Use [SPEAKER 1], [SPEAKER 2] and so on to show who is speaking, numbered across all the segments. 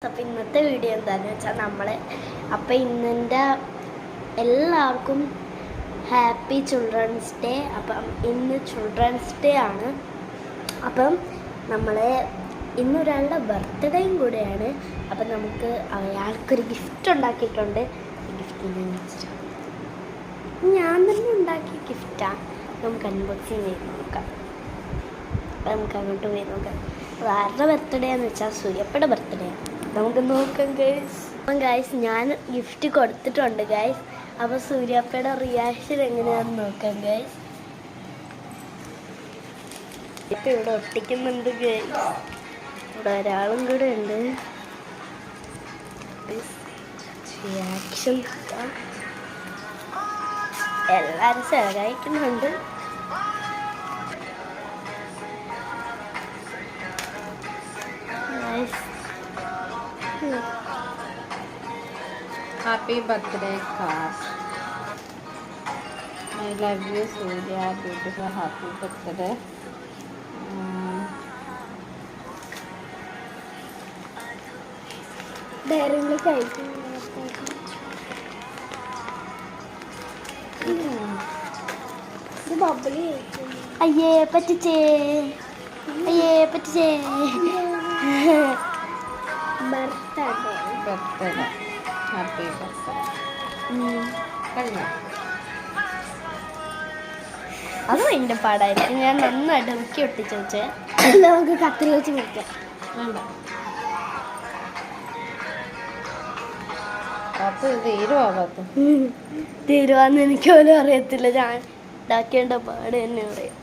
[SPEAKER 1] അപ്പം ഇന്നത്തെ വീഡിയോ എന്താണെന്ന് വെച്ചാൽ ഇന്നെൻ്റെ എല്ലാവർക്കും ഹാപ്പി ചിൽഡ്രൻസ് ഡേ. അപ്പം ഇന്ന് ചിൽഡ്രൻസ് ഡേ ആണ്. അപ്പം ഇന്നൊരാളുടെ ബർത്ത്ഡേയും കൂടെയാണ്. അപ്പം നമുക്ക് അയാൾക്കൊരു ഗിഫ്റ്റ് ഉണ്ടാക്കിയിട്ടുണ്ട്. ഗിഫ്റ്റ് ഞാൻ തന്നെ ഉണ്ടാക്കിയ ഗിഫ്റ്റാണ്. നമുക്ക് അൺബോക്സിങ് ചെയ്ത് നോക്കാം. അപ്പം നമുക്ക് അങ്ങോട്ട് പോയി നോക്കാം. അത് ആരുടെ ബർത്ത്ഡേ എന്ന് വെച്ചാൽ സൂര്യപ്പയുടെ ബർത്ത്ഡേ ആണ്. നമുക്ക് നോക്കാം ഗൈസ്. ഞാൻ ഗിഫ്റ്റ് കൊടുത്തിട്ടുണ്ട് ഗൈസ്. അപ്പോൾ സൂര്യപ്പയുടെ റിയാക്ഷൻ എങ്ങനെയാണെന്ന് നോക്കാം ഗൈസ്. ഇപ്പം ഇവിടെ ഒട്ടിക്കുന്നുണ്ട് ഗൈസ്. ഇവിടെ ഒരാളും കൂടെ ഉണ്ട്. റിയാക്ഷൻ എല്ലാവരും സഹായിക്കുന്നുണ്ട്.
[SPEAKER 2] Happy birthday, Kash. I love you, Surya. Beautiful, happy birthday.
[SPEAKER 1] അയ്യേ പറ്റിച്ചേ.
[SPEAKER 2] Birthday. Happy birthday.
[SPEAKER 1] അത് എൻ്റെ പാടായിരിക്കും. ഞാൻ നന്നായിട്ട് മുക്കി ഒട്ടിച്ച് വെച്ചേ. നമുക്ക് കത്തിരി വെച്ച് മുറിക്കാം.
[SPEAKER 2] വേണ്ട, അത്
[SPEAKER 1] തീരുവാന്ന് എനിക്ക് പോലും അറിയത്തില്ല. ഞാൻ ഉണ്ടാക്കേണ്ട പാട് തന്നെ അറിയാം.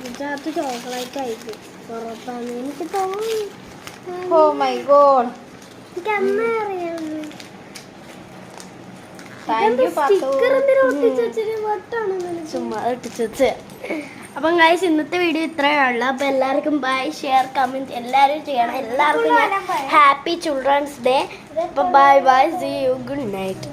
[SPEAKER 1] ഇതിനകത്ത് ചോക്ലേറ്റ് ആയിരിക്കും ഉറപ്പാണ് എനിക്ക് തോന്നുന്നു.
[SPEAKER 2] Oh my God.
[SPEAKER 1] എനിക്ക് അന്നേ അറിയാം. ചുമ്മാ ഒട്ടിച്ച് വെച്ച്. അപ്പം ഗൈസ് ഇന്നത്തെ വീഡിയോ ഇത്രയേ ഉള്ളൂ. അപ്പം എല്ലാവർക്കും ബൈ, ഷെയർ, കമൻറ്റ് എല്ലാവരും ചെയ്യണം. എല്ലാവർക്കും ഹാപ്പി ചിൽഡ്രൻസ് ഡേ. അപ്പം bye, see you, good night.